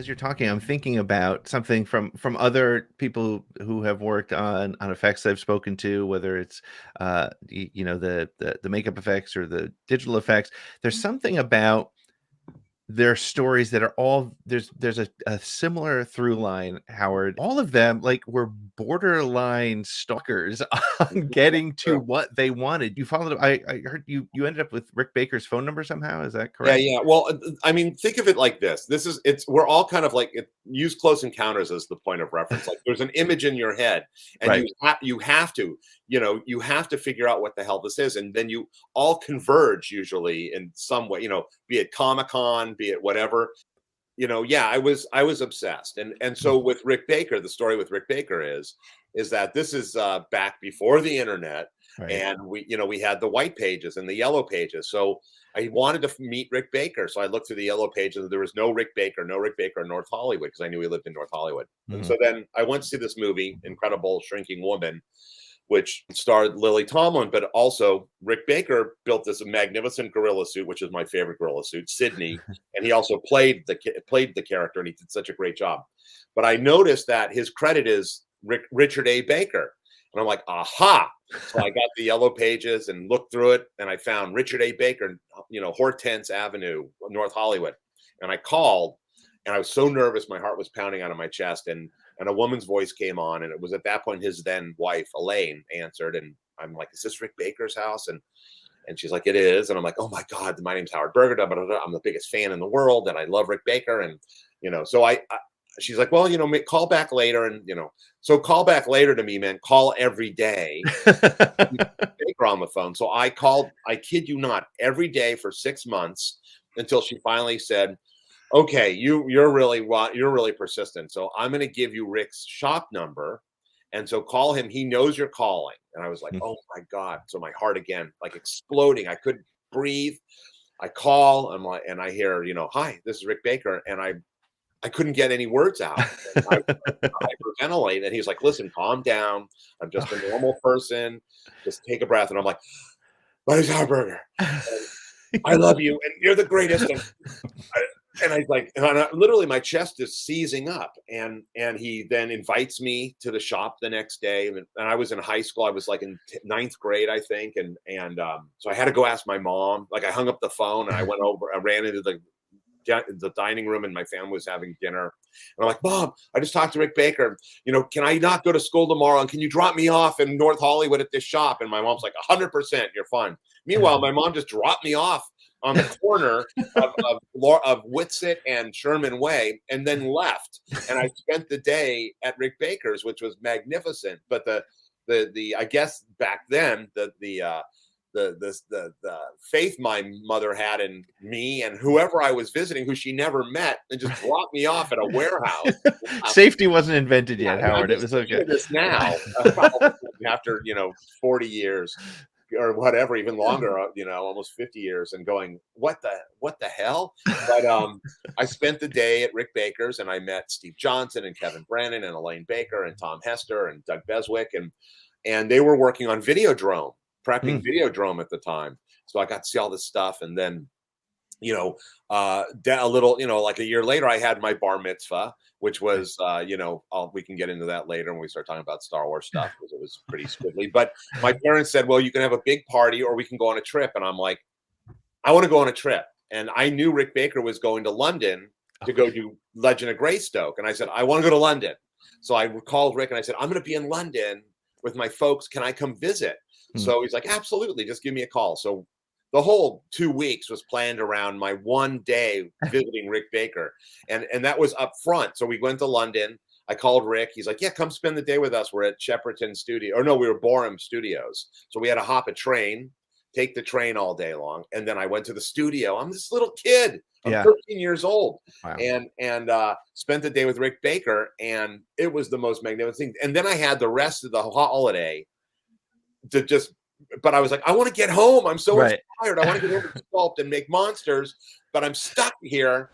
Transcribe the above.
as you're talking, I'm thinking about something from other people who have worked on effects I've spoken to, whether it's the makeup effects or the digital effects. There's something about their stories that are all there's a similar through line, Howard. All of them like were borderline stalkers on getting to what they wanted. You followed up. I heard you ended up with Rick Baker's phone number somehow. Is that Yeah, correct? yeah. Well, I mean, think of it like this. We're all kind of like use Close Encounters as the point of reference. Like there's an image in your head, and Right. you have to, you have to figure out what the hell this is, and then you all converge usually in some way. Be it Comic-Con, be it whatever. Yeah, I was obsessed, and so with Rick Baker, the story with Rick Baker is that this is back before the internet, Right. and we had the white pages and the yellow pages. So I wanted to meet Rick Baker, so I looked through the yellow pages. There was no Rick Baker in North Hollywood because I knew he lived in North Hollywood. And Mhm. so then I went to see this movie, Incredible Shrinking Woman, which starred Lily Tomlin, but also Rick Baker built this magnificent gorilla suit, which is my favorite gorilla suit, Sydney, and he also played the character, and he did such a great job. But I noticed that his credit is Richard A. Baker, and I'm like, aha! So I got the yellow pages and looked through it, and I found Richard A. Baker, Hortense Avenue, North Hollywood, and I called, and I was so nervous, my heart was pounding out of my chest, and a woman's voice came on, and it was at that point his then wife Elaine answered, and I'm like, is this Rick Baker's house? And she's like, it is. And I'm like, oh my God, my name's Howard Berger. Blah, blah, blah. I'm the biggest fan in the world, and I love Rick Baker. And so she's like, well, call back later, and so call back later to me meant call every day. Baker on the phone. So I called, I kid you not, every day for 6 months until she finally said, okay, you're really persistent. So I'm going to give you Rick's shop number, and so call him. He knows you're calling. And I was like, oh my God. So my heart again, like exploding. I couldn't breathe. I call. I'm like, and I hear, hi, this is Rick Baker, and I couldn't get any words out. I hyperventilate, and he's like, listen, calm down. I'm just a normal person. Just take a breath. And I'm like, my name's Howard Berger. I love you, and you're the greatest. And I like, literally, my chest is seizing up. And he then invites me to the shop the next day. And I was in high school. I was like in ninth grade, I think. And so I had to go ask my mom. Like, I hung up the phone, and I went over. I ran into the dining room, and my family was having dinner. And I'm like, Mom, I just talked to Rick Baker. Can I not go to school tomorrow? And can you drop me off in North Hollywood at this shop? And my mom's like, 100%, you're fine. Meanwhile, my mom just dropped me off on the corner of Whitsett and Sherman Way, and then left. And I spent the day at Rick Baker's, which was magnificent. But the I guess back then the faith my mother had in me and whoever I was visiting, who she never met, and just dropped me off at a warehouse. Safety wasn't invented yet, Howard. It was okay. This now, after 40 years or whatever, even longer, almost 50 years, and going, what the hell? But I spent the day at Rick Baker's, and I met Steve Johnson and Kevin Brennan and Elaine Baker and Tom Hester and Doug Beswick, and they were working on Videodrome, prepping Videodrome at the time. So I got to see all this stuff. And then, a little, like a year later, I had my bar mitzvah, which was, we can get into that later when we start talking about Star Wars stuff, because it was pretty squiggly. But my parents said, well, you can have a big party or we can go on a trip. And I'm like, I want to go on a trip. And I knew Rick Baker was going to London to go do Legend of Greystoke. And I said, I want to go to London. So I called Rick and I said, I'm going to be in London with my folks. Can I come visit? So he's like, absolutely, just give me a call. So the whole 2 weeks was planned around my one day visiting Rick Baker. And that was up front. So we went to London. I called Rick. He's like, yeah, come spend the day with us. We're at Shepperton Studio. Or no, we were Borum Studios. So we had to hop a train, take the train all day long. And then I went to the studio. I'm this little kid. I'm 13 years old. Wow. And spent the day with Rick Baker. And it was the most magnificent thing. And then I had the rest of the holiday but I was like, I want to get home. I'm so inspired. I want to get home and sculpt and make monsters, but I'm stuck here.